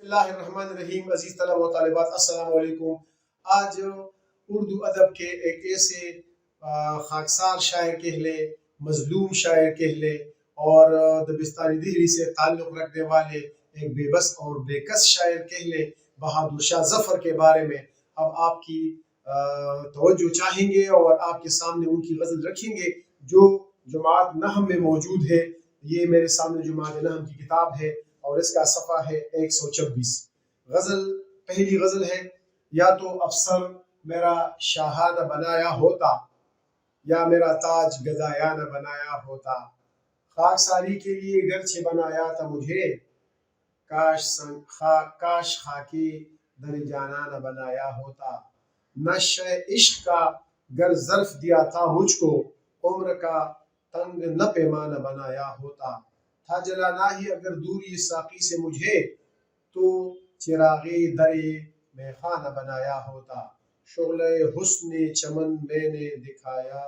اللہ الرحمن الرحیم. عزیز طلبہ و طالبات، السلام علیکم. آج اردو ادب کے ایک ایسے خاکسار شاعر کہہ لے، مظلوم شاعر کہہ لے، اور دبستانی دہلی سے تعلق رکھنے والے ایک بے بس اور بے کس شاعر کہہ لے، بہادر شاہ ظفر کے بارے میں اب آپ کی توجہ چاہیں گے اور آپ کے سامنے ان کی غزل رکھیں گے جو جماعت نحم میں موجود ہے. یہ میرے سامنے جماعت نحم کی کتاب ہے اور اس کا صفحہ ہے 126. غزل، پہلی غزل ہے: یا تو افسر میرا شاہاں نہ بنایا ہوتا، یا میرا تاج گدایا نہ بنایا ہوتا. خاک ساری کے لیے گرچہ بنایا تھا مجھے، کاش خاکی در جانا نہ بنایا ہوتا. نشہ عشق کا گر ظرف دیا تھا مجھ کو، عمر کا تنگ نہ پیمانہ بنایا ہوتا. تھا جلانا ہی اگر دوری ساقی سے مجھے، تو چراغی درے میں خانہ بنایا ہوتا. شعلہ حسن چمن میں نے دکھایا،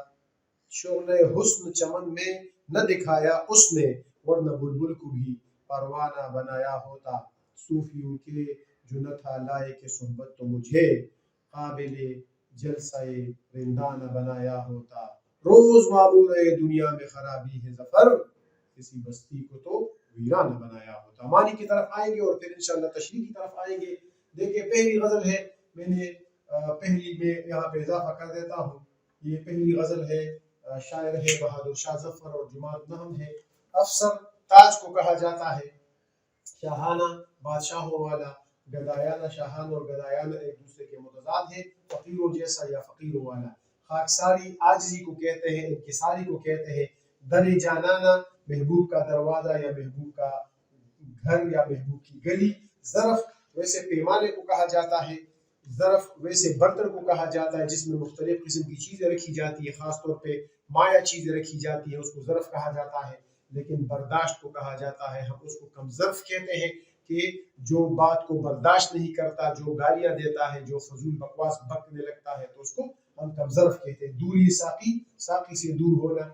شعلہ حسن چمن میں نہ دکھایا اس نے، ورنہ بلبل کو بھی پروانہ بنایا ہوتا. صوفیوں کے جو نہ تھا لائق صحبت تو مجھے، قابل جلسہ رندانہ بنایا ہوتا. روز معمول دنیا میں خرابی ہے ظفر، کسی بستی کو تو ویرانہ بنایا ہوتا. معنی کی طرف آئیں گے اور پھر انشاءاللہ تشریح کی طرف آئیں گے. دیکھیں، پہلی غزل ہے، میں نے پہلی میں یہاں پہ اضافہ کر دیتا ہوں. یہ پہلی غزل ہے، شاعر ہے بہادر شاہ ظفر اور جماعت نحم ہے. افسر تاج کو کہا جاتا ہے، شاہانہ بادشاہوں والا، گدایانہ شاہانہ اور گدایانہ ایک دوسرے کے متضاد ہے. فقیروں جیسا یا فقیروں والا. خاکساری عاجزی کو کہتے ہیں، انکساری کو کہتے ہیں. در جانانہ محبوب کا دروازہ یا محبوب کا گھر یا محبوب کی گلی. ظرف ویسے پیمانے کو کہا جاتا ہے، ظرف ویسے برتن کو کہا جاتا ہے جس میں مختلف قسم کی چیزیں رکھی جاتی ہے، خاص طور پہ مائع چیزیں رکھی جاتی ہیں، اس کو ظرف کہا جاتا ہے. لیکن برداشت کو کہا جاتا ہے، ہم اس کو کم ظرف کہتے ہیں کہ جو بات کو برداشت نہیں کرتا، جو گالیاں دیتا ہے، جو فضول بکواس بکنے لگتا ہے، تو اس کو ہم کم ظرف کہتے ہیں. دوری ساقی، ساقی سے دور ہونا.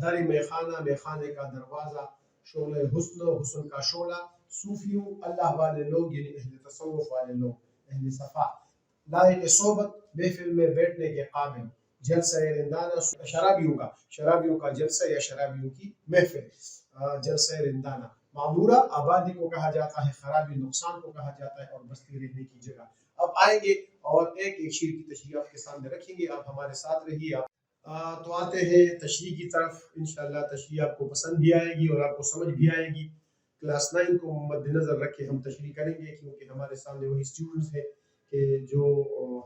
در میخانہ، میخانے کا دروازہ. شعلہ حسن، حسن کا شعلہ. صوفیوں اللہ والے لوگ، یعنی اہل تصوف والے لوگ، اہل صفا. لائق صحبت، محفل میں بیٹھنے کے قابل. جلسہ رندانہ، شرابیوں کا جلسہ یا شرابیوں کی محفل. جلسہ رندانہ. معمورہ آبادی کو کہا جاتا ہے، خرابی نقصان کو کہا جاتا ہے، اور بستی رہنے کی جگہ. اب آئیں گے اور ایک ایک شعر کی تشریح آپ کے سامنے رکھیں گے. آپ ہمارے ساتھ رہیے. تو آتے ہیں تشریح کی طرف. انشاءاللہ تشریح آپ کو پسند بھی آئے گی اور آپ کو سمجھ بھی آئے گی. کلاس 9 کو مد نظر رکھے ہم تشریح کریں گے، کیونکہ ہمارے سامنے وہی اسٹوڈنٹس ہیں کہ جو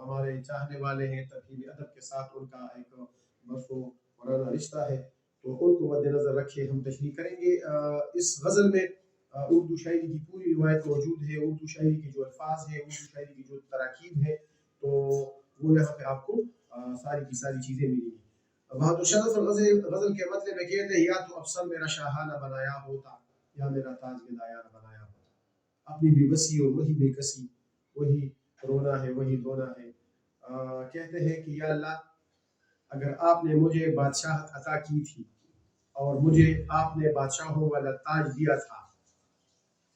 ہمارے چاہنے والے ہیں ترکیب ادب کے ساتھ، ان کا ایک برس و وارانہ رشتہ ہے، تو ان کو مد نظر رکھے ہم تشریح کریں گے. اس غزل میں اردو شاعری کی پوری روایت موجود ہے، اردو شاعری کے جو الفاظ ہیں، اردو شاعری کی جو تراکیب ہے، تو وہ یہاں پہ آپ کو ساری کی ساری چیزیں ملیں گی. بہادر شاہ ظفر غزل کے مطلب میں کہتے ہیں: یا تو افسر میرا شاہانہ بنایا ہوتا، یا میرا تاج گدایا نہ بنایا ہوتا. اپنی بے بسی اور وہی بے کسی، وہی رونا ہے وہی دھونا ہے. کہتے ہیں کہ یا اللہ، اگر آپ نے مجھے بادشاہت عطا کی تھی اور مجھے آپ نے بادشاہوں والا تاج دیا تھا،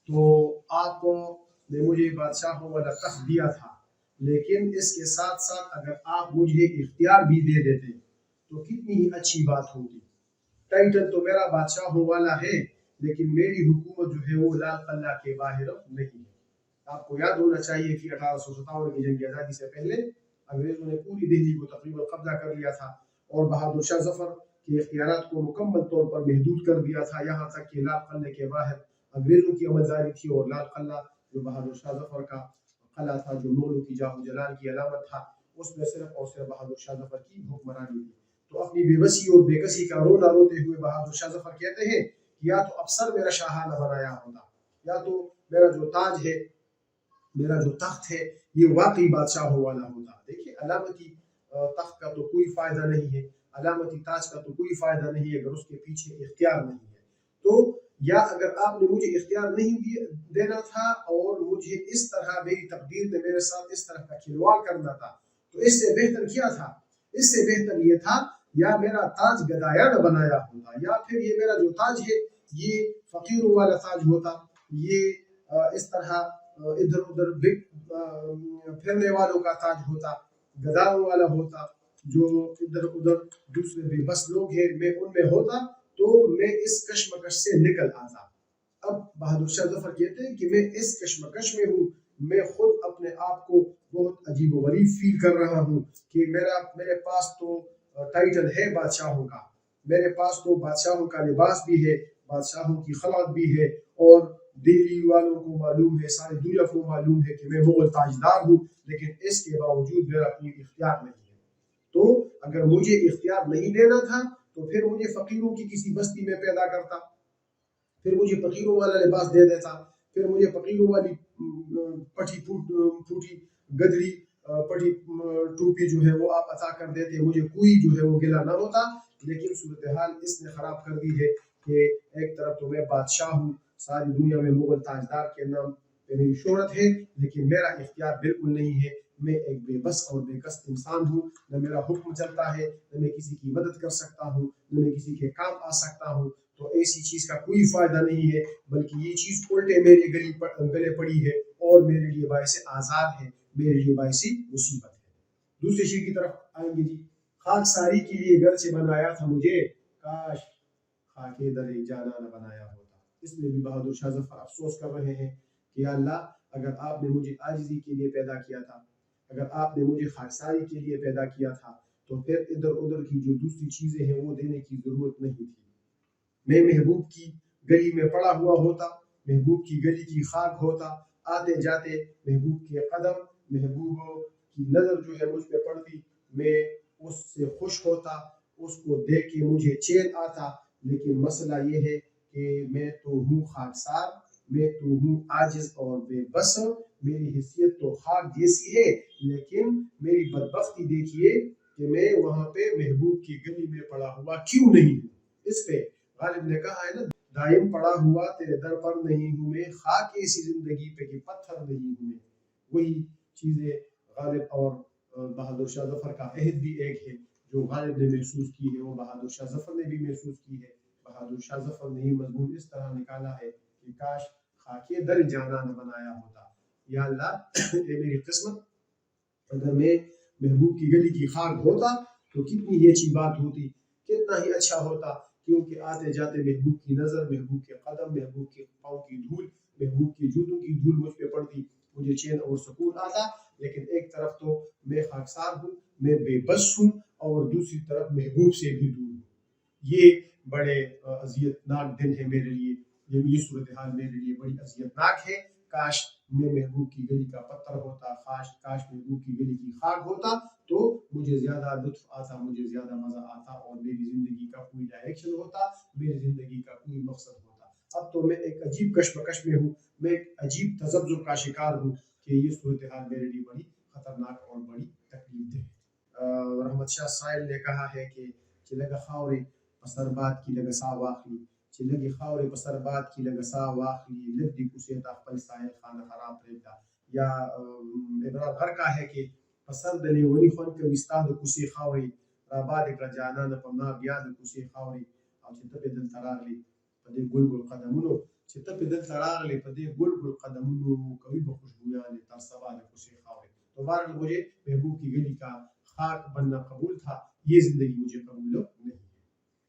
تو آپ نے مجھے بادشاہوں والا تخت دیا تھا، لیکن اس کے ساتھ ساتھ اگر آپ مجھے اختیار بھی دے دیتے تو کتنی ہی اچھی بات ہوگی. ٹائٹل تو میرا بادشاہوں والا ہے، لیکن میری حکومت جو ہے وہ لال قلعہ کے باہر نہیں ہے. آپ کو یاد ہونا چاہیے کہ 1857 کی جنگ آزادی سے پہلے انگریزوں نے پوری دہلی کو تقریباً قبضہ کر لیا تھا اور بہادر شاہ ظفر کے اختیارات کو مکمل طور پر محدود کر دیا تھا، یہاں تک کہ لال قلعے کے باہر انگریزوں کی عملداری تھی، اور لال قلعہ جو بہادر شاہ ظفر کا قلعہ تھا، جو مغلوں کی جاہ و جلال کی علامت تھا، اس میں صرف اور صرف بہادر شاہ ظفر کی حکمرانی تھی. تو اپنی بے بسی اور بے کسی کا رونا روتے ہوئے بہادر شاہ ظفر کہتے ہیں کہ یا تو افسر میرا شاہانہ بنایا ہوتا، یا تو میرا جو تاج ہے، میرا جو تخت ہے، یہ واقعی بادشاہوں والا ہوتا. دیکھیے، علامتی تخت کا تو کوئی فائدہ نہیں ہے، علامتی تاج کا تو کوئی فائدہ نہیں ہے اگر اس کے پیچھے اختیار نہیں ہے. تو یا اگر آپ نے مجھے اختیار نہیں دینا تھا اور مجھے اس طرح میری تقدیر میں میرے ساتھ اس طرح کا کھلواڑ کرنا تھا، تو اس سے بہتر کیا تھا؟ اس سے بہتر یہ تھا یا میرا تاج گدایا نہ بنایا ہوتا، یا پھر یہ میرا جو تاج ہے یہ فقیروں والا تاج ہوتا، یہ اس طرح ادھر ادھر پھرنے والوں کا تاج ہوتا، گداؤں والا ہوتا، جو ادھر ادھر دوسرے بے بس لوگ ہیں میں ان میں ہوتا تو میں اس کشمکش سے نکل آتا۔ اب بہادر شاہ ظفر کہتے ہیں کہ میں اس کشمکش میں ہوں، میں خود اپنے آپ کو بہت عجیب و غریب فیل کر رہا ہوں کہ میرے پاس تو ٹائٹل ہے بادشاہوں کا، میرے پاس تو بادشاہوں کا لباس بھی ہے، بادشاہوں کی خلعت بھی ہے، اور دہلی والوں کو معلوم ہے، ساری دنیا کو معلوم ہے کہ میں مغل تاجدار ہوں، لیکن اس کے باوجود میرا کوئی اختیار نہیں ہے۔ تو اگر مجھے اختیار نہیں دینا تھا تو پھر مجھے فقیروں کی کسی بستی میں پیدا کرتا، پھر مجھے فقیروں والا لباس دے دیتا، پھر مجھے فقیروں والی پٹی پھوٹی گدری پٹی ٹوپی جو ہے وہ آپ عطا کر دیتے، مجھے کوئی جو ہے وہ گلہ نہ ہوتا۔ لیکن صورتحال اس نے خراب کر دی ہے کہ ایک طرف تو میں بادشاہ ہوں، ساری دنیا میں مغل تاجدار کے نام پہ میری شہرت ہے، لیکن میرا اختیار بالکل نہیں ہے، میں ایک بے بس اور بے کس انسان ہوں، نہ میرا حکم چلتا ہے، نہ میں کسی کی مدد کر سکتا ہوں، نہ میں کسی کے کام آ سکتا ہوں۔ تو ایسی چیز کا کوئی فائدہ نہیں ہے، بلکہ یہ چیز الٹے میرے گلے پڑی ہے اور میرے لیے باعث آزار ہے، میرے لیے باعث مصیبت ہے۔ دوسرے شعر کی طرف آئیں گے جی۔ خاک ساری کے لیے گھر سے بنایا تھا مجھے، کاش خاکے در جانا نہ بنایا ہوتا۔ اس میں بھی بہادر شاہ ظفر افسوس کر رہے ہیں کہ یا اللہ اگر آپ نے مجھے عاجزی کے لیے پیدا کیا تھا، اگر آپ نے مجھے خاکساری کے لیے پیدا کیا تھا تو پھر ادھر ادھر کی جو دوسری چیزیں ہیں وہ دینے کی ضرورت نہیں تھی۔ میں محبوب کی گلی میں پڑا ہوا ہوتا، محبوب کی گلی کی خاک ہوتا، آتے جاتے محبوب کے قدم، محبوب کی نظر جو ہے مجھ پہ پڑتی، میں اس سے خوش ہوتا، اس کو دیکھ کے مجھے چین آتا۔ لیکن مسئلہ یہ ہے کہ میں تو ہوں خاکسار، میں تو ہوں عاجز اور بے بس، میری حیثیت تو خاک جیسی ہے، لیکن میری بدبختی دیکھیے کہ میں وہاں پہ محبوب کی گلی میں پڑا ہوا کیوں نہیں ہوں۔ اس پہ غالب نے کہا ہے نا، دائم پڑا ہوا تیرے در پر نہیں ہوں میں، خاک ایسی زندگی پہ کہ پتھر نہیں ہوں میں۔ وہی چیزیں غالب اور بہادر شاہ ظفر کا عہد بھی ایک ہے، جو غالب نے محسوس کی ہے وہ بہادر شاہ ظفر نے بھی محسوس کی ہے۔ بہادر شاہ ظفر نے ہی مضمون اس طرح نکالا ہے کہ کاش خاکے در جانا نہ بنایا ہوتا۔ یا اللہ اے میری قسمت، اگر میں محبوب کی گلی کی خاک ہوتا تو کتنی ہی اچھی بات ہوتی، کتنا ہی اچھا ہوتا، کیونکہ آتے جاتے محبوب کی نظر، محبوب کے قدم، محبوب کے پاؤں کی دھول، محبوب کی جوتوں کی دھول مجھ پہ پڑتی، مجھے چین اور سکون آتا۔ لیکن ایک طرف تو میں خاکسار ہوں، میں بے بس ہوں، اور دوسری طرف محبوب سے بھی دور ہوں۔ یہ بڑے اذیت ناک دن ہے میرے لیے، یہ صورتحال میرے لیے بڑی اذیت ناک ہے۔ کاش میں محبوب کی گلی کا پتھر ہوتا، کاش محبوب کی گلی کی خاک ہوتا تو مجھے زیادہ لطف آتا، مجھے زیادہ مزہ آتا، اور میری زندگی کا کوئی ڈائریکشن ہوتا، میری زندگی کا کوئی مقصد ہوتا۔ اب تو میں ایک عجیب کشمکش میں ہوں، میں ایک عجیب تذبذب کا شکار ہوں کہ یہ صورتحال میرے لیے بڑی خطرناک اور بڑی تکلیف دہ ہے۔ رحمت شاہ سائل نے کہا ہے کہ چلگ خاورے پسر بات کی لگ سا واخلی، چلگ خاورے پسر بات کی لگ سا واخلی، لدی کسیتا خپل سائل خانہ خراب رہتا۔ یا عبرات غر کا ہے کہ پسر دلی ونی خون کے وستاد کسی خاوری راباد اکرا جانان پا ما بیاد کسی خاوری، او چی تپ دل تراغلی پدے گل گل قدمونو، چی تپ دل تراغلی پدے گل گل قدمونو، کبھی بخوشبویان تر سواد کسی خاوری۔ تو بہرحال مجھے محبوب کی گلی کا خاک بننا قبول تھا، یہ زندگی مجھے قبول نہیں۔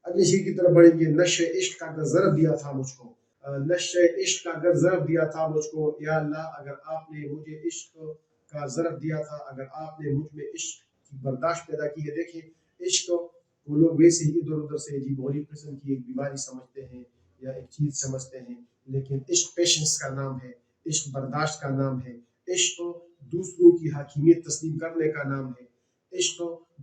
اگلے شعر کی طرف بڑھیں گے۔ نشے عشق کا اگر ضرب دیا تھا مجھ کو، نشے عشق کا اگر ضرب دیا تھا مجھ کو، یا اللہ اگر آپ نے مجھے عشق کا ضرب دیا تھا، اگر آپ نے مجھ میں عشق کی برداشت پیدا کی ہے۔ دیکھیں عشق وہ لوگ ویسے ہی ادھر ادھر سے عجیب غریب قسم کی ایک بیماری سمجھتے ہیں یا ایک چیز سمجھتے ہیں، لیکن عشق پیشنس کا نام ہے، عشق برداشت کا نام ہے، عشق دوسروں کی حاکمیت تسلیم کرنے کا نام ہے، عشق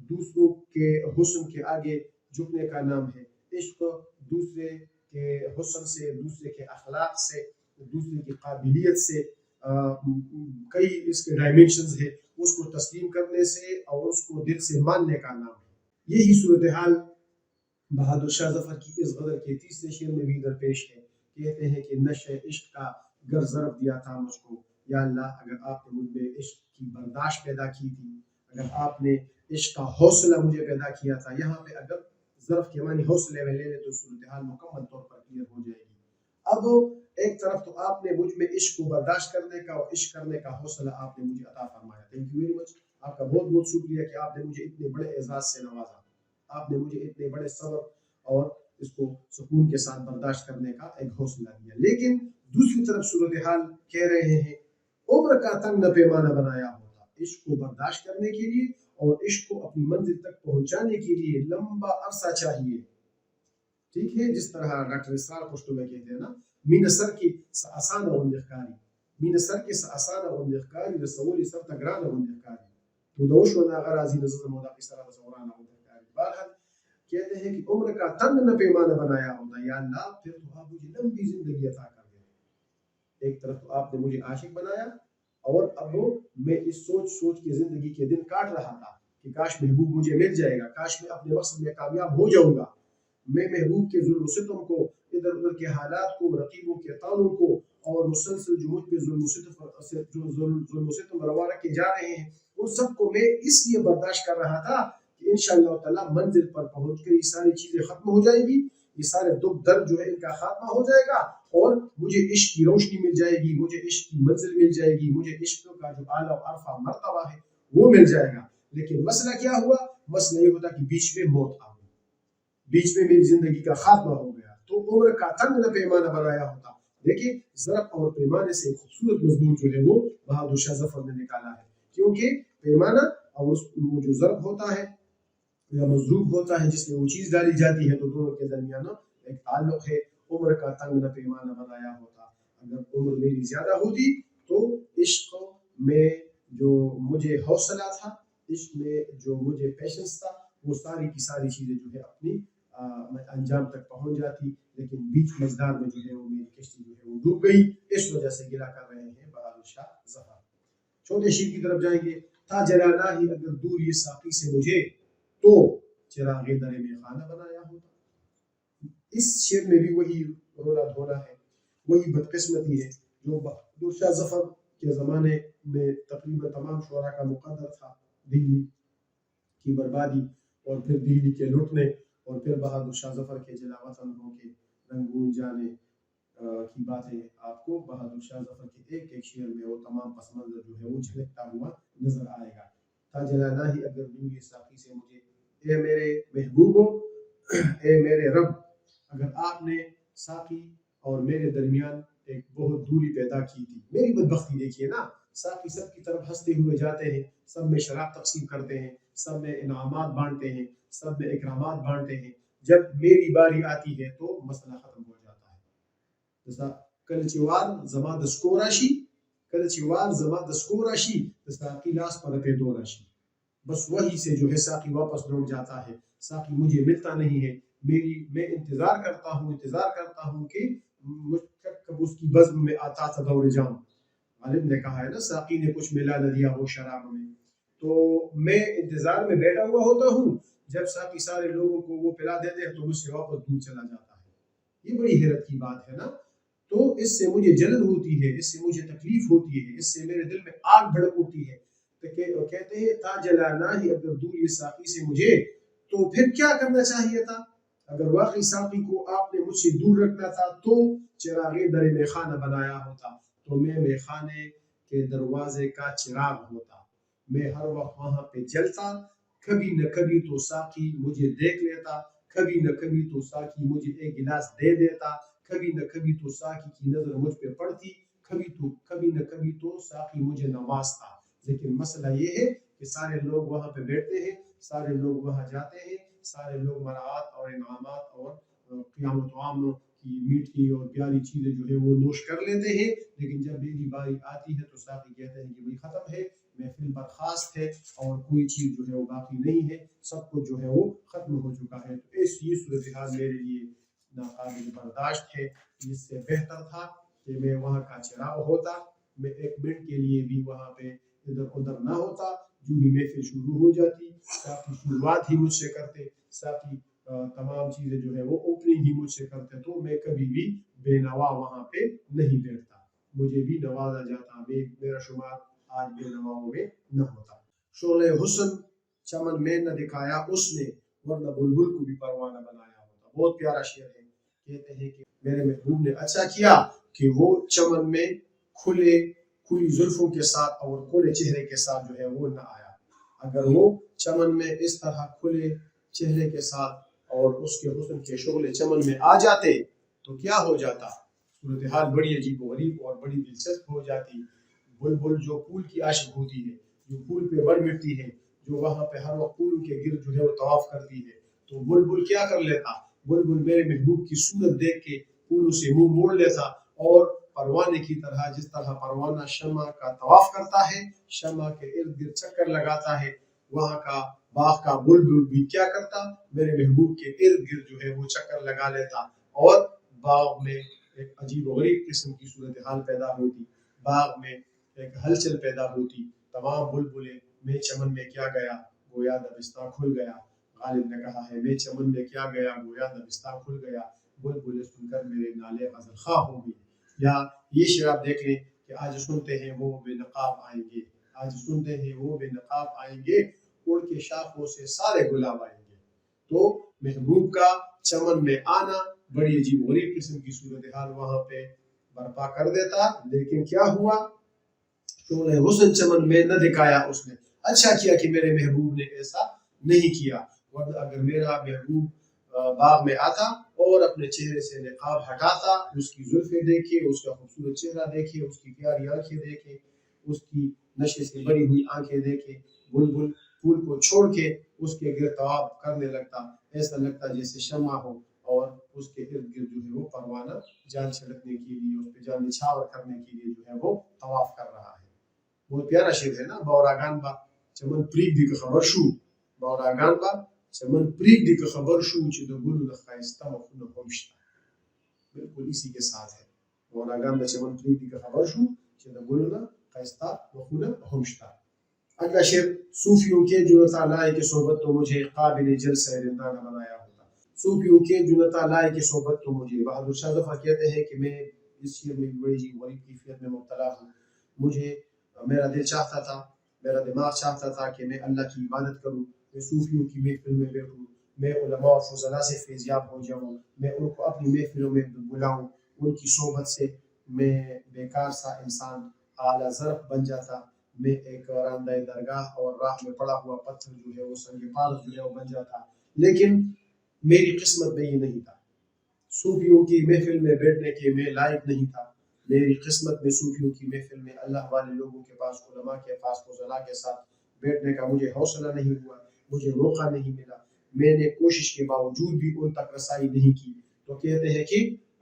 دوسروں کے حسن کے آگے جھکنے کا نام ہے، عشق دوسرے کے حسن سے، دوسرے کے اخلاق سے، دوسرے کی قابلیت سے، کئی اس کے ڈائمینشنز ہیں، اس کو تسلیم کرنے سے اور اس کو دل سے ماننے کا نام ہے۔ یہی صورتحال بہادر شاہ ظفر کی اس غزل کے تیسرے شعر میں بھی درپیش ہے۔ کہتے ہیں کہ نشے عشق کا گر ضرب دیا تھا مجھ کو، یا اللہ اگر آپ نے مجھ میں عشق کی برداشت پیدا کی تھی، اگر آپ نے عشق کا حوصلہ مجھے پیدا کیا تھا۔ یہاں پہ اگر ظرف کے معنی حوصلے میں لے لے تو صورتحال مکمل طور پر کلیئر ہو جائے گی۔ اب ایک طرف تو آپ نے مجھ میں عشق کو برداشت کرنے کا اور عشق کرنے کا حوصلہ آپ نے مجھے عطا فرمایا. Thank you very much. آپ کا بہت بہت شکریہ کہ آپ نے مجھے اتنے بڑے اعزاز سے نوازا. آپ نے مجھے اتنے بڑے صبر اور اس کو سکون کے ساتھ برداشت کرنے کا ایک حوصلہ دیا. لیکن دوسری طرف صورتحال کہہ رہے ہیں عمر کا تنگ نہ پیمانہ بنایا ہوتا. عشق کو برداشت کرنے کے لیے اور عشق کو اپنی منزل تک پہنچانے کے لیے لمبا عرصہ چاہیے. ٹھیک ہے، جس طرح ڈاکٹر اسرار پشتو میں کہتے ہیں نا مین سر کی آسان وندخکاری مین سر کی آسان وندخکاری رسول سر تگران وندخکاری تو دوش و ناغرازی نظر مودا کی سرا تصوران وندخکاری. بہرحال کہتے ہیں کہ عمر کا تنگ نہ پیمانہ بنایا ہوتا. یا اللہ پھر تو آپ مجھے لمبی زندگی عطا کر دیں. ایک طرف تو آپ نے مجھے عاشق بنایا اور اب میں اس سوچ کے زندگی کے دن کاٹ رہا تھا کہ کاش محبوب مجھے مل جائے گا، کاش میں اپنے مقصد میں کامیاب ہو جاؤں گا. میں محبوب کے ظلم و ستم کو، ادھر ادھر کے حالات کو، رقیبوں کے طعنوں کو اور مسلسل جو مجھ پہ ظلم و ستم روا رکھے جا رہے ہیں ان سب کو میں اس لیے برداشت کر رہا تھا کہ انشاءاللہ تعالی منزل پر پہنچ کر یہ ساری چیزیں ختم ہو جائیں گی، یہ سارے دکھ درد جو ہے ان کا خاتمہ ہو جائے گا اور مجھے عشق کی روشنی مل جائے گی، مجھے عشق کی منزل مل جائے گی، مجھے عشق کا جو اعلیٰ و عرفہ مرتبہ ہے وہ مل جائے گا. لیکن مسئلہ کیا ہوا؟ مسئلہ یہ ہوتا کہ بیچ میں موت آ گئی، بیچ میں میری زندگی کا خاتمہ ہو گیا. تو عمر کا تنگ نہ پیمانہ بنایا ہوتا. دیکھیں ضرب اور پیمانے سے خوبصورت مضمون جو ہے وہ بہادر شاہ ظفر نے نکالا ہے، کیونکہ پیمانہ اور وہ جو ضرب ہوتا ہے یا مضروب ہوتا ہے جس میں وہ چیز ڈالی جاتی ہے تو دونوں کے درمیان ایک تعلق ہے. عمر کا تنگ نہ پیمانہ بنایا ہوتا. اگر عمر میری زیادہ ہوتی تو عشق میں جو مجھے حوصلہ تھا، عشق میں جو مجھے پیشنس تھا، وہ ساری کی ساری چیزیں جو ہے اپنی انجام تک پہنچ جاتی. لیکن بیچ مزدار میں جو ہے وہ میری کشتی جو ہے وہ ڈوب گئی. اس وجہ سے گلا کر رہے ہیں بہادر شاہ ظفر. چھوٹے شیر کی طرف جائیں گے. تھا جلانا ہی اگر دور یہ ساقی سے مجھے تو چراغ در میں خانہ بنایا ہوتا. اس شعر میں بھی وہی رونا دھونا ہے، وہی بدقسمتی ہے جو بہادر شاہ ظفر کے زمانے میں تقریباً تمام شعراء کا مقدر تھا. دہلی کی بربادی اور پھر دہلی کے لٹنے اور پھر بہادر شاہ ظفر کے جلا وطن ہو کے رنگون جانے کی باتیں آپ کو بہادر شاہ ظفر کے ایک ایک شعر میں وہ تمام پس منظر جو ہے وہ جھلکتا ہوا نظر آئے گا. تھا جلانا ہی اگر دور یہ ساقی سے مجھے، اے میرے محبوبو، اے میرے رب، اگر آپ نے ساقی اور میرے درمیان ایک بہت دوری پیدا کی تھی. میری بدبختی دیکھیے نا، ساقی سب کی طرف ہنستے ہوئے جاتے ہیں، سب میں شراب تقسیم کرتے ہیں، سب میں انعامات بانٹتے ہیں، سب میں اکرامات بانٹتے ہیں. جب میری باری آتی ہے تو مسئلہ ختم ہو جاتا ہے. جیسا کلچوار زما دسکو راشی، کلچوار زما دسکو راشی ساقی لاس پر پہ دو راشی. بس وہی سے جو ہے ساقی واپس لوٹ جاتا ہے. ساقی مجھے ملتا نہیں ہے. میں انتظار کرتا ہوں کہ مجھ تک کب اس کی بزم میں آتا تھا دور جام. غالب نے کہا ہے نا ساقی نے کچھ ملا نہ دیا وہ شراب میں. تو میں انتظار میں بیٹھا ہوا ہوتا ہوں، جب ساقی سارے لوگوں کو وہ پلا دیتے ہیں تو مجھ سے واپس دور چلا جاتا ہے. یہ بڑی حیرت کی بات ہے نا. تو اس سے مجھے جلن ہوتی ہے، اس سے مجھے تکلیف ہوتی ہے، اس سے میرے دل میں آگ بھڑک اٹھتی ہے. کہتے ہیں تا جلانا ہی اگر دور یہ ساقی سے مجھے تو پھر کیا کرنا چاہیے تھا؟ اگر واقعی ساقی کو آپ نے مجھ سے دور رکھنا تھا تو چراغ در میخانہ بنایا ہوتا، تو میں میخانے کے دروازے کا چراغ ہوتا. میں ہر وقت وہاں پہ جلتا. کبھی نہ کبھی تو ساقی مجھے دیکھ لیتا، کبھی نہ کبھی تو ساقی مجھے ایک گلاس دے دیتا، کبھی نہ کبھی تو ساقی کی نظر مجھ پہ پڑتی، کبھی نہ کبھی تو ساقی مجھے نوازتا. لیکن مسئلہ یہ ہے کہ سارے لوگ وہاں پہ بیٹھتے ہیں، سارے لوگ وہاں جاتے ہیں، سارے لوگ مراعات اور انعامات اور قیام و طعام کی میٹھی اور پیاری چیزیں جو ہے وہ نوش کر لیتے ہیں. لیکن جب میری باری آتی ہے تو ساقی کہتے ہیں کہ بھئی ختم ہے، محفل برخاست ہے اور کوئی چیز جو ہے وہ باقی نہیں ہے، سب کچھ جو ہے وہ ختم ہو چکا ہے. تو یہ صورتحال میرے لیے ناقابل برداشت ہے. اس سے بہتر تھا کہ میں وہاں کا چراغ ہوتا، میں ایک منٹ کے لیے بھی وہاں پہ ادھر ادھر نہ ہوتا. جو ہی محفل شروع ہو جاتی ساقی شروعات ہی مجھ سے کرتے، ساقی تمام چیزیں جو ہے وہ اوپننگ ہی مجھ سے کرتے، تو میں کبھی بھی بے نوا وہاں پہ نہیں بیٹھتا. مجھے بھی نوازا جاتا، میرا شمار آج بے نواؤں میں نہ ہوتا. شعلہ حسن چمن میں نہ دکھایا اس نے، ورنہ بلبل کو بھی پروانہ بنایا ہوتا. بہت پیارا شعر ہے. کہتے ہیں کہ میرے محبوب نے اچھا کیا کہ وہ چمن میں کھلی زلفوں کے ساتھ اور کھلے چہرے کے ساتھ جو ہے وہ نہ آیا۔ اگر وہ چمن میں اس طرح کھلے چہرے کے ساتھ اور اس کے حسن کے شعلے چمن میں آ جاتے تو کیا ہو جاتا، صورتحال بڑی عجیب و غریب اور بڑی دلچسپ ہو جاتی۔ بلبل جو پھول کی عاشق ہوتی ہے، جو پھول پہ بڑھ مٹتی ہے، جو وہاں پہ ہر وقت پھولوں کے گرد جو ہے وہ طواف کرتی ہے، تو بلبل کیا کر لیتا، بلبل میرے محبوب کی صورت دیکھ کے پھولوں سے منہ موڑ لیتا اور پروانے کی طرح، جس طرح پروانہ شمع کا طواف کرتا ہے، شمع کے ارد گرد چکر لگاتا ہے، وہاں کا باغ کا بلبل بھی کیا کرتا، میرے محبوب کے ارد گرد جو ہے وہ چکر لگا لیتا اور باغ میں ایک عجیب و غریب قسم کی صورتحال پیدا ہوتی، باغ میں ایک ہلچل پیدا ہوتی، تمام بلبلیں میں چمن میں کیا گیا گویا دبستہ کھل گیا۔ غالب نے کہا ہے میں چمن میں کیا گیا گویا دبستہ کھل گیا، بلبلیں سن کر میرے نالے غزل خواہ ہو گئی۔ یا یہ شعر آپ دیکھ لیں کہ آج سنتے ہیں وہ بے نقاب آئیں گے، آج سنتے ہیں وہ بے نقاب آئیں گے، اڑ کے شاخوں سے سارے گلاب آئیں گے۔ تو محبوب کا چمن میں آنا بڑی عجیب و غریب قسم کی صورتحال وہاں پہ برپا کر دیتا، لیکن کیا ہوا، شعلہ حسن چمن میں نہ دکھایا اس نے۔ اچھا کیا کہ میرے محبوب نے ایسا نہیں کیا، ورنہ اگر میرا محبوب باغ میں آتا اور اپنے چہرے سے نقاب ہٹاتا، اس کی زلفیں دیکھے، اس کا خوبصورت چہرہ دیکھے، اس کی پیاری آنکھیں دیکھے، اس کی نشے سے بری ہوئی آنکھیں دیکھے، بلبل پھول کو چھوڑ کے اس کے گرد طواف کرنے لگتا، ایسا لگتا جیسے شمع ہو اور اس کے ارد گرد جو ہے وہ پروانہ جان چھڑکنے کے لیے، اس پہ جان نچھاور کرنے کے لیے جو ہے وہ طواف کر رہا ہے۔ بہت پیارا شعر ہے نا، باوراگان با چمن پریگ دی که خبر شو، باوراگان با چمن پریگ دی که خبر شو چې د ګلو د ښایسته مخونه هم شته، بالکل اسی کے ساتھ ہے، باوراگان با چمن پریگ دی که خبر شو چې د ګلو د ښایسته مخونه هم شته۔ اگلا شعر، صوفیوں کے جنتا لائے کہ صحبت تو مجھے قابل جلسہ رندہ نہ بنایا ہوتا، صوفیوں کے جنتا لائے کہ صحبت تو مجھے، بہادر شاہ ظفر کہتے ہیں کہ میں اس شعر میں بڑی جی غریب کیفیت میں مبتلا ہوں، مجھے میرا دل چاہتا تھا، میرا دماغ چاہتا تھا کہ میں اللہ کی عبادت کروں، میں صوفیوں کی محفل میں بیٹھوں، میں علماء اور فضلاء سے فیضیاب ہو جاؤں، میں ان کو اپنی محفلوں میں بلاؤں، ان کی صحبت سے میں بیکار سا انسان اعلیٰ ظرف بن جاتا، میں ایک راندہ درگاہ اور راہ میں پڑا ہوا پتھر جو ہے وہ سنگ پارس جو ہے وہ بن جاتا، لیکن میری قسمت میں یہ نہیں تھا، صوفیوں کی محفل میں بیٹھنے کے میں لائق نہیں تھا، میری قسمت میں صوفیوں کی محفل میں اللہ والے لوگوں کے پاس، علماء کے پاس، فضلاء کے ساتھ بیٹھنے کا مجھے حوصلہ نہیں ہوا، مجھے موقع نہیں ملا، میں نے کوشش کے باوجود بھی ان تک رسائی نہیں کی۔ تو کہتے ہیں کہ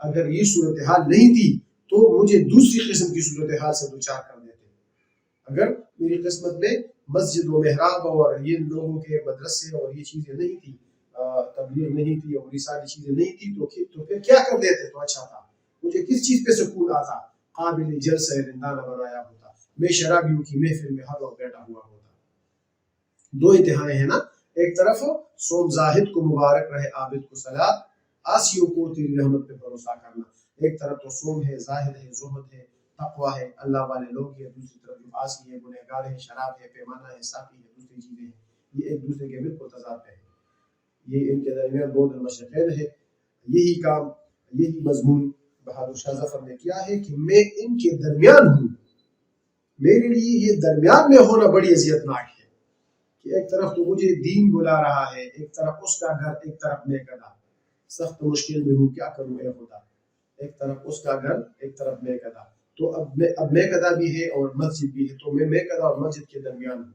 اگر یہ صورتحال نہیں تھی تو مجھے دوسری قسم کی صورتحال سے دوچار کر دیتے، اگر میری قسمت میں مسجد و محراب اور یہ لوگوں کے مدرسے اور یہ چیزیں نہیں تھی، تبلیغ نہیں تھی اور یہ ساری چیزیں نہیں تھی تو پھر کیا کر دیتے تو اچھا تھا، مجھے کس چیز پہ سکون آتا، قابل جلسہ رندہ نہ بنایا ہوتا، میں شرابیوں کی محفل میں ہر وقت بیٹھا ہوا ہوتا۔ دو انتہائیں ہیں نا، ایک طرف سوم زاہد کو مبارک رہے عابد کو صلات، آسیوں کو تیری رحمت پہ بھروسہ کرنا، ایک طرف تو سوم ہے، زاہد ہے، زہد ہے، تقویٰ ہے، اللہ والے لوگ ہیں، دوسری طرف جو آسی ہے، گنہگار ہے، شراب ہے، پیمانہ ہے، ساقی ہے، دوسری چیزیں ہیں، یہ ایک دوسرے کے بالکل تضاد پہ ہے، یہ ان کے درمیان دو المشرقین ہے۔ یہی کام، یہی مضمون بہادر شاہ ظفر نے کیا ہے کہ میں ان کے درمیان ہوں، میرے لیے یہ درمیان میں ہونا بڑی اذیت ناک ہے کہ ایک طرف تو مجھے دین بلا رہا ہے، ایک طرف اس کا گھر، ایک طرف میں گدا، سخت مشکل میں ہوں کیا کروں اے خدا، ایک طرف اس کا گھر، ایک طرف میں گدا، تو اب میں گدا بھی ہے اور مسجد بھی ہے، تو میں گدا اور مسجد کے درمیان ہوں،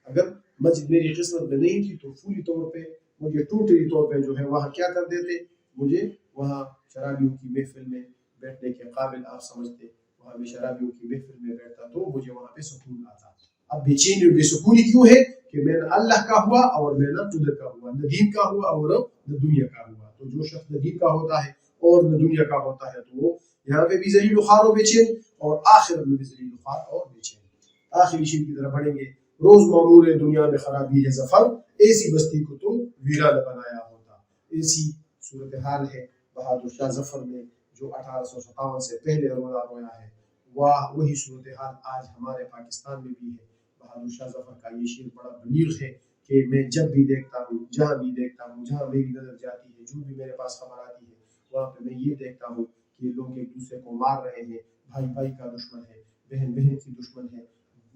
اگر مسجد میری قسمت میں نہیں تھی تو پوری طور پہ مجھے ٹوٹلی طور پہ جو ہے وہاں کیا کر دیتے، مجھے وہاں شرابیوں کی محفل میں بیٹھنے کے قابل آپ سمجھتے، وہاں میں شرابیوں کی محفل میں بیٹھتا تو مجھے وہاں پہ سکون آتا۔ اب بے چینی اور بے سکونی کیوں ہے کہ میں نہ اللہ کا ہوا اور میں نہ قدر کا ہوا، نہ دین کا ہوا اور نہ دنیا کا ہوا، تو جو شخص نہ دین کا ہوتا ہے اور نہ دنیا کا ہوتا ہے تو وہ یہاں پہ بھی ذلیل و خوار و بے چین اور آخرت میں بھی ذلیل و خوار اور بے چین۔ آخری شعر کی طرف بڑھیں گے، روز معمول دنیا میں خرابی ہے ظفر، ایسی بستی کو تو ویران بنایا ہوتا، ایسی صورتحال ہے بہادر شاہ ظفر نے جو 1857 سے پہلے رویا ہے، وہی صورتحال آج ہمارے پاکستان میں بھی ہے۔ بہادر شاہ ظفر کا یہ شعر بڑا بلیغ ہے کہ میں جب بھی دیکھتا ہوں، جہاں بھی دیکھتا ہوں، جہاں میری نظر جاتی ہے، جو بھی میرے پاس خبر آتی ہے، وہاں پہ میں یہ دیکھتا ہوں کہ لوگ ایک دوسرے کو مار رہے ہیں، بھائی بھائی کا دشمن ہے، بہن بہن کی دشمن ہے،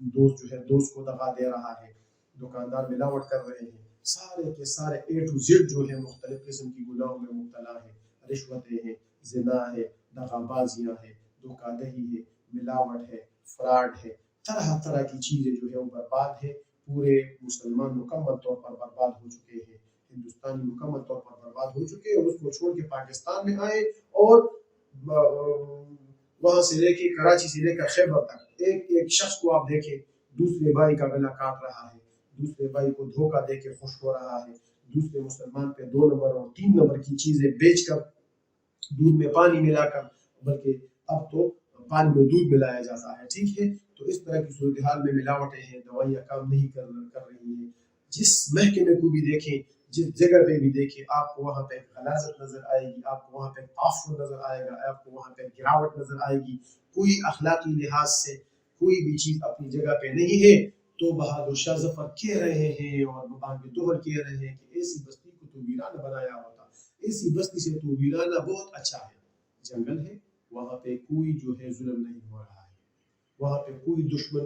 دوست جو ہے دوست کو دغا دے رہا ہے، دکاندار ملاوٹ کر رہے ہیں، سارے کے سارے اے ٹو زیڈ جو ہے مختلف قسم کی گناہوں میں مبتلا ہے، رشوتیں ہیں، زنا ہے، دغا بازیاں ہیں، دھوکہ دہی ہے، ملاوٹ ہے، فراڈ ہے، طرح طرح کی چیزیں جو ہے وہ برباد ہے۔ پورے مسلمان مکمل طور پر برباد ہو چکے ہیں، ہندوستانی مکمل طور پر برباد ہو چکے ہیں، اس کو چھوڑ کے پاکستان میں آئے اور وہاں سے لے کے کراچی سے لے کر خیبر تک ایک ایک شخص کو آپ دیکھیں دوسرے بھائی کا گلا کاٹ رہا ہے، دوسرے بھائی کو دھوکہ دے کے خوش ہو رہا ہے، دوسرے مسلمان پہ 2 نمبر اور 3 نمبر کی چیزیں بیچ کر، دودھ میں پانی ملا کر، بلکہ اب تو پانی میں دودھ ملایا جاتا ہے، ٹھیک ہے۔ تو اس طرح کی صورتحال میں ملاوٹیں ہیں، دوائیاں کام نہیں کر رہی ہیں، جس محکمے کو بھی دیکھیں، جس جگہ پہ بھی دیکھیں، آپ کو وہاں پہ غلاظت نظر آئے گی، آپ کو وہاں پہ تعفن نظر آئے گا، آپ کو وہاں پہ گراوٹ نظر آئے گی، کوئی اخلاقی لحاظ سے کوئی بھی چیز اپنی جگہ پہ نہیں ہے۔ تو بہادر شاہ ظفر کہہ رہے ہیں اور بانگ دوہر کہہ رہے ہیں کہ ایسی بستی کو تو ویرانہ بنایا ہوتا، ایسی بستی سے تو ویرانہ بہت اچھا ہے، جنگل ہے، وہاں پہ کوئی جو ہے ظلم نہیں ہو رہا ہے، وہاں پہ کوئی دشمن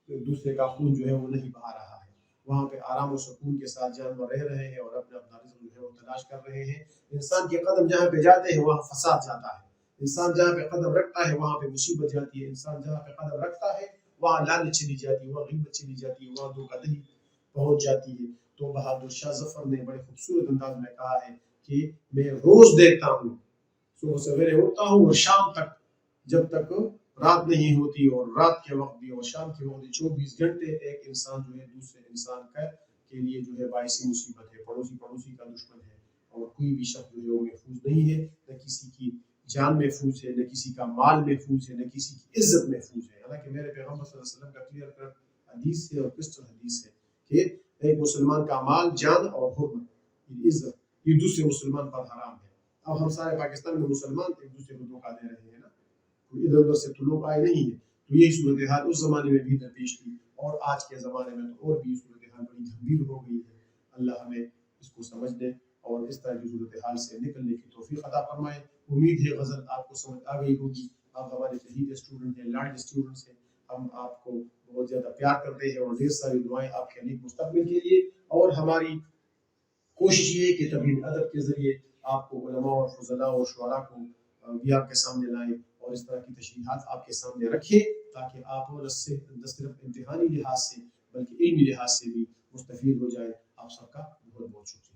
دوسرے کا خون جو ہے وہ نہیں بہا رہا ہے، وہاں پہ آرام و سکون کے ساتھ جانور رہ رہے ہیں اور اپنا رزق جو ہے وہ تلاش کر رہے ہیں۔ انسان کے قدم جہاں پہ جاتے ہیں وہاں فساد جاتا ہے، انسان جہاں پہ قدم رکھتا ہے وہاں پہ مصیبت جاتی ہے، انسان جہاں پہ قدم رکھتا ہے وہاں لالچ چلی جاتی ہے، وہاں غیبت چلی جاتی ہے، وہاں دھوکہ دہی پہنچ جاتی ہے۔ تو بہادر شاہ ظفر نے بڑے خوبصورت انداز میں کہا ہے کہ میں روز دیکھتا ہوں، صبح سویرے اٹھتا ہوں اور شام تک، جب تک رات نہیں ہوتی، اور رات کے وقت بھی اور شام کے وقت بھی 24 گھنٹے ایک انسان جو ہے دوسرے انسان کے لیے جو ہے باعث مصیبت ہے، پڑوسی کا دشمن ہے، اور کوئی بھی شخص جو ہے وہ محفوظ نہیں ہے، نہ کسی کی جان محفوظ ہے، نہ کسی کا مال محفوظ ہے، نہ کسی کی عزت محفوظ ہے۔ حالانکہ میرے پیغمبر صلی اللہ علیہ وسلم کا کلیئر کٹ حدیث ہے اور کرسٹل حدیث ہے کہ ایک مسلمان کا مال، جان اور حرمت، عزت، یہ دوسرے مسلمان پر حرام ہے۔ اب ہم سارے پاکستان میں مسلمان ایک دوسرے کو دھوکہ دے رہے ہیں نا، کوئی ادھر ادھر سے تو لوگ آئے نہیں ہیں۔ تو یہی صورتحال اس زمانے میں بھی درپیش تھی، اور آج کے زمانے میں تو اور بھی صورتحال بڑی گمبھیر ہو گئی ہے۔ اللہ ہمیں اس کو سمجھنے اور اس طرح کی صورتحال سے نکلنے کی توفیق عطا فرمائے۔ امید ہے غزل آپ کو سمجھ آ گئی ہوگی، آپ ہمارے شہید اسٹوڈنٹ ہیں، لارڈ اسٹوڈنٹس ہیں، ہم آپ کو بہت زیادہ پیار کرتے ہیں اور ڈھیر ساری دعائیں آپ کے نیک مستقبل کے لیے، اور ہماری کوشش یہ ہے کہ طبیب ادب کے ذریعے آپ کو علماء اور فضلاء اور شعراء کو بھی آپ کے سامنے لائیں اور اس طرح کی تشریحات آپ کے سامنے رکھیں، تاکہ آپ نہ صرف امتحانی لحاظ سے بلکہ علمی لحاظ سے بھی مستفید ہو جائیں۔ آپ سب کا بہت بہت شکریہ۔